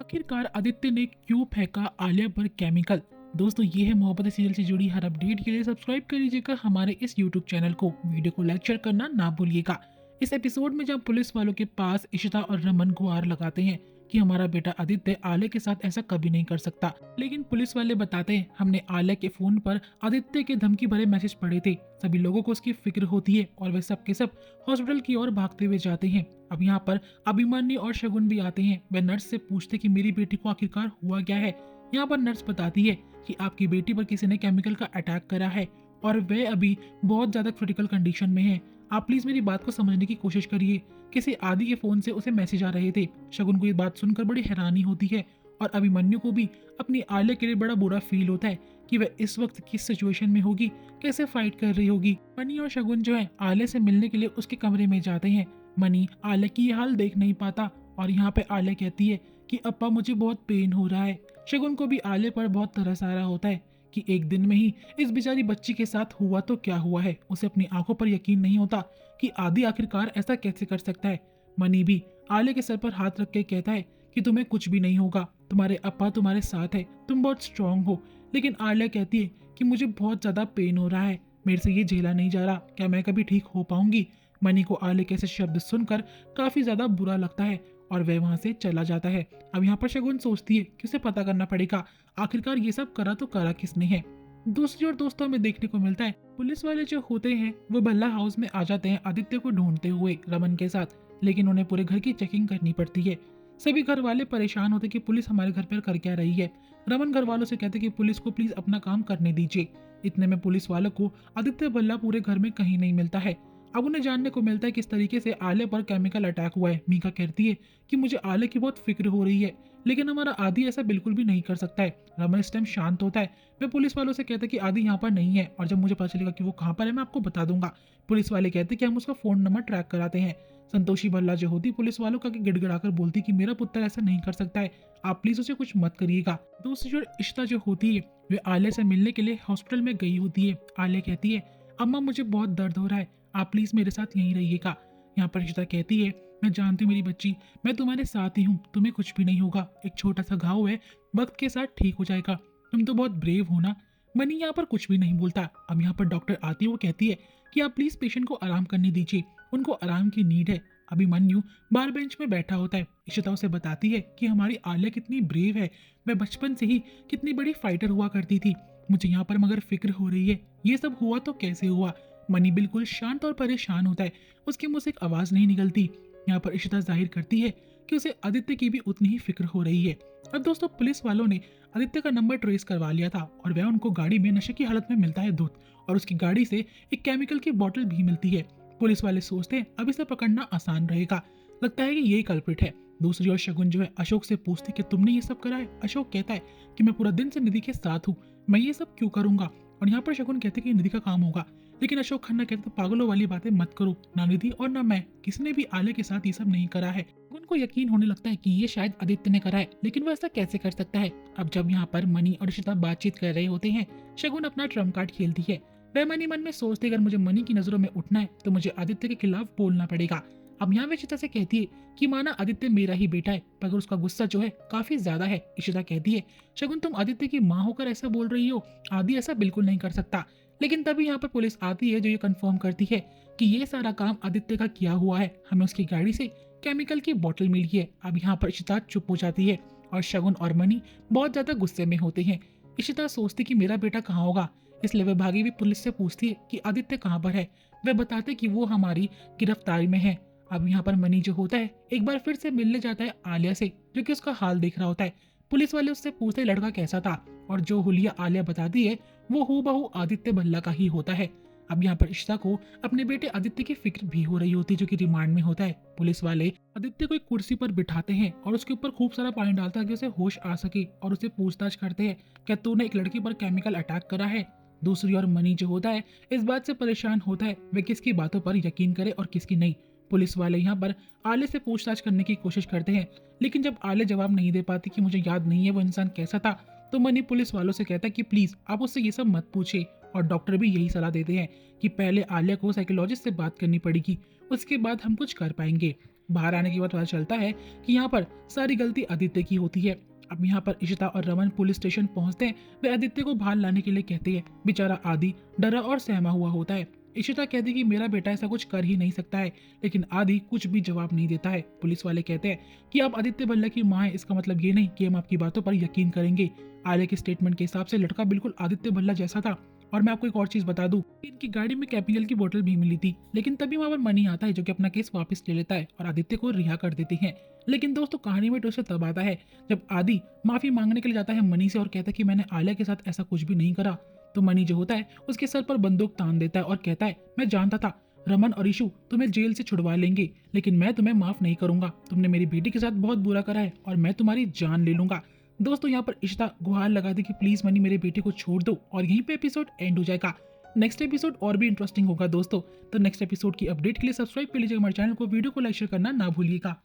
आखिरकार आदित्य ने क्यों फेंका आलिया पर केमिकल। दोस्तों ये है मोहब्बत सीरियल से जुड़ी हर अपडेट के लिए सब्सक्राइब कर लीजिएगा हमारे इस यूट्यूब चैनल को। वीडियो को लाइक शेयर करना ना भूलिएगा। इस एपिसोड में जब पुलिस वालों के पास इशिता और रमन गुहार लगाते हैं कि हमारा बेटा आदित्य आलिया के साथ ऐसा कभी नहीं कर सकता, लेकिन पुलिस वाले बताते हैं हमने आलिया के फोन पर आदित्य के धमकी भरे मैसेज पढ़े थे। सभी लोगों को उसकी फिक्र होती है और वे सब के सब हॉस्पिटल की ओर भागते हुए जाते हैं। अब यहाँ पर अभिमन्यु और शगुन भी आते हैं। वे नर्स से पूछते कि मेरी बेटी को आखिरकार हुआ क्या है। यहाँ पर नर्स बताती है कि आपकी बेटी पर किसी ने केमिकल का अटैक करा है और वे अभी बहुत ज्यादा क्रिटिकल कंडीशन में है। आप प्लीज मेरी बात को समझने की कोशिश करिए। किसी आदि के फोन से उसे मैसेज आ रहे थे। शगुन को ये बात सुनकर बड़ी हैरानी होती है और अभिमन्यु को भी अपनी आलिया के लिए बड़ा बुरा फील होता है कि वह इस वक्त किस सिचुएशन में होगी, कैसे फाइट कर रही होगी। मनी और शगुन जो है आलिया से मिलने के लिए उसके कमरे में जाते हैं। मनी आलिया की ये हाल देख नहीं पाता और यहाँ पे आलिया कहती है कि अप्पा मुझे बहुत पेन हो रहा है। शगुन को भी आलिया पर बहुत तरस आ रहा होता है कि एक दिन में ही इस बेचारी बच्ची के साथ हुआ तो क्या हुआ है। उसे अपनी आंखों पर यकीन नहीं होता कि आदि आखिरकार ऐसा कैसे कर सकता है। मनी भी आलिया के सर पर हाथ रख के कहता है कि तुम्हें कुछ भी नहीं होगा, तुम्हारे अप्पा तुम्हारे साथ है, तुम बहुत स्ट्रांग हो। लेकिन आलिया कहती है कि मुझे बहुत ज्यादा पेन हो रहा है, मेरे से ये झेला नहीं जा रहा, क्या मैं कभी ठीक हो पाऊंगी। मनी को आलिया के ऐसे शब्द सुनकर काफी ज्यादा बुरा लगता है और वह वहां से चला जाता है। अब यहाँ पर शगुन सोचती है कि उसे पता करना पड़ेगा आखिरकार ये सब करा तो करा किसने है। दूसरी ओर दोस्तों में देखने को मिलता है पुलिस वाले जो होते हैं वो भल्ला हाउस में आ जाते हैं आदित्य को ढूंढते हुए रमन के साथ, लेकिन उन्हें पूरे घर की चेकिंग करनी पड़ती है। सभी घर वाले परेशान होते कि पुलिस हमारे घर पर कर क्या रही है। रमन घर वालों से कहते कि पुलिस को प्लीज अपना काम करने दीजिए। इतने में पुलिस वालों को आदित्य भल्ला पूरे घर में कहीं नहीं मिलता है। अब उन्हें जानने को मिलता है किस तरीके से आलिया पर केमिकल अटैक हुआ है। मीका कहती है कि मुझे आलिया की बहुत फिक्र हो रही है, लेकिन हमारा आदि ऐसा बिल्कुल भी नहीं कर सकता है। रमन इस टाइम शांत होता है। वह पुलिस वालों से कहता है कि आदि यहाँ पर नहीं है और जब मुझे पता चलेगा कि वो कहाँ पर है मैं आपको बता दूंगा। पुलिस वाले कहते हैं कि हम उसका फोन नंबर ट्रैक कराते हैं। संतोषी भल्ला जो होती पुलिस वालों का गिड़गिड़ाकर बोलती कि मेरा पुत्र ऐसा नहीं कर सकता है, आप प्लीज उसे कुछ मत करिएगा। दूसरी ओर इशिता जो होती है वे आलिया से मिलने के लिए हॉस्पिटल में गई होती है। आलिया कहती है अम्मा मुझे बहुत दर्द हो रहा है, आप प्लीज मेरे साथ यहीं रहिएगा। यहाँ पर इशिता कहती है मैं जानती हूँ मेरी बच्ची, मैं तुम्हारे साथ ही हूँ, तुम्हें कुछ भी नहीं होगा, एक छोटा सा घाव है, वक्त के साथ ठीक हो जाएगा, तुम तो बहुत ब्रेव हो ना। मनी यहाँ पर कुछ भी नहीं बोलता। अब यहाँ पर डॉक्टर आती है, वो कहती है कि आप प्लीज पेशेंट को आराम करने दीजिए, उनको आराम की नीड है। अभिमन्यु बार बेंच में बैठा होता है। इशिता उसे बताती है कि हमारी आलिया कितनी ब्रेव है, वह बचपन से ही कितनी बड़ी फाइटर हुआ करती थी। मुझे यहाँ पर मगर फिक्र हो रही है, ये सब हुआ तो कैसे हुआ। मनी बिल्कुल शांत और परेशान होता है, उसके मुंह से एक आवाज नहीं निकलती। यहाँ पर इशिता जाहिर करती है कि उसे आदित्य की भी उतनी ही फिक्र हो रही है। अब दोस्तों पुलिस वालों ने आदित्य का नंबर ट्रेस करवा लिया था और वह उनको गाड़ी में नशे की हालत में मिलता है दूध और उसकी गाड़ी से एक केमिकल की बोतल भी मिलती है। पुलिस वाले सोचते हैं अब इसे पकड़ना आसान रहेगा, लगता है कि यही कल्प्रिट है। दूसरी ओर शगुन जो है अशोक से पूछती कि तुमने ये सब करा है। अशोक कहता है कि मैं पूरा दिन से निधि के साथ हूँ, मैं ये सब क्यों करूंगा। और यहाँ पर शगुन कहते कि निधि का काम होगा, लेकिन अशोक खन्ना कहते पागलों वाली बातें मत करो, ना निधि और ना मैं, किसी ने भी आलिया के साथ ये सब नहीं करा है। उनको यकीन होने लगता है कि ये शायद आदित्य ने करा है, लेकिन वो ऐसा कैसे कर सकता है। अब जब यहाँ पर मनी और इशिता बातचीत कर रहे होते हैं, शगुन अपना ट्रम्प कार्ड खेलती है। वह मनी मन में सोचते अगर मुझे मनी की नजरों में उठना है तो मुझे आदित्य के खिलाफ बोलना पड़ेगा। अब यहाँ इशिता से कहती है कि माना आदित्य मेरा ही बेटा है, मगर उसका गुस्सा जो है काफी ज्यादा है। इशिता कहती है शगुन तुम आदित्य की माँ होकर ऐसा बोल रही हो, आदि ऐसा बिल्कुल नहीं कर सकता। लेकिन तभी यहाँ पर पुलिस आती है जो ये कंफर्म करती है कि ये सारा काम आदित्य का किया हुआ है, हमें उसकी गाड़ी से केमिकल की बोतल मिली है। अब यहाँ पर इशिता चुप हो जाती है और शगुन और मनी बहुत ज्यादा गुस्से में होते हैं। इशिता सोचती कि मेरा बेटा कहाँ होगा, इसलिए वह भागी हुई पुलिस से पूछती है कि आदित्य कहाँ पर है। वह बताते कि वो हमारी गिरफ्तारी में है। अब यहाँ पर मनी जो होता है एक बार फिर से मिलने जाता है आलिया से, जो कि उसका हाल देख रहा होता है। पुलिस वाले उससे पूछते लड़का कैसा था और जो हुलिया आलिया बताती है वो हूबहू आदित्य भल्ला का ही होता है। अब यहाँ पर इशिता को अपने बेटे आदित्य की फिक्र भी हो रही होती है, जो कि रिमांड में होता है। पुलिस वाले आदित्य को एक कुर्सी पर बिठाते हैं और उसके ऊपर खूब सारा पानी डालता है कि उसे होश आ सके और उसे पूछताछ करते हैं क्या तूने एक लड़की पर केमिकल अटैक करा है। दूसरी ओर मनी जो होता है इस बात से परेशान होता है वे किसकी बातों पर यकीन करे और किसकी नहीं। पुलिस वाले यहाँ पर आलिया से पूछताछ करने की कोशिश करते हैं, लेकिन जब आलिया जवाब नहीं दे पाती कि मुझे याद नहीं है वो इंसान कैसा था, तो मनी पुलिस वालों से कहता है कि प्लीज आप उससे ये सब मत पूछे। और डॉक्टर भी यही सलाह देते हैं कि पहले आलिया को साइकोलॉजिस्ट से बात करनी पड़ेगी, उसके बाद हम कुछ कर पाएंगे। बाहर आने के बाद पता चलता है कि यहाँ पर सारी गलती आदित्य की होती है। अब यहाँ पर इशिता और रमन पुलिस स्टेशन पहुंचते हैं। वे आदित्य को बाहर लाने के लिए कहते हैं। बेचारा आदि डरा और सहमा हुआ होता है। इशिता कहती कि मेरा बेटा ऐसा कुछ कर ही नहीं सकता है, लेकिन आदि कुछ भी जवाब नहीं देता है। पुलिस वाले कहते हैं कि आप आदित्य भल्ला की मां है, इसका मतलब ये नहीं कि हम आपकी बातों पर यकीन करेंगे। आर्य के स्टेटमेंट के हिसाब से लड़का बिल्कुल आदित्य भल्ला जैसा था। और मैं आपको एक और चीज बता दूं, इनकी गाड़ी में कैपिंगल की बोतल भी मिली थी, लेकिन तभी वहां पर मनी आता है जो कि अपना केस वापस ले लेता है और आदित्य को रिहा कर देते हैं। लेकिन दोस्तों कहानी में ट्विस्ट तब आता है जब आदि माफी मांगने के लिए जाता है मनी से और कहता है कि मैंने आलिया के साथ ऐसा कुछ भी नहीं करा। तो मनी जो होता है उसके सर पर बंदूक तान देता है और कहता है मैं जानता था रमन और ईशु तुम्हें जेल से छुड़वा लेंगे, लेकिन मैं तुम्हें माफ नहीं करूंगा। तुमने मेरी बेटी के साथ बहुत बुरा करा है और मैं तुम्हारी जान ले लूंगा। दोस्तों यहाँ पर इशिता गुहार लगा दी कि प्लीज मनी मेरे बेटे को छोड़ दो और यहीं पे एपिसोड एंड हो जाएगा। नेक्स्ट एपिसोड और भी इंटरेस्टिंग होगा दोस्तों। तो नेक्स्ट एपिसोड की अपडेट के लिए सब्सक्राइब कर लीजिएगा हमारे चैनल को, वीडियो को लाइक शेयर करना ना भूलिएगा।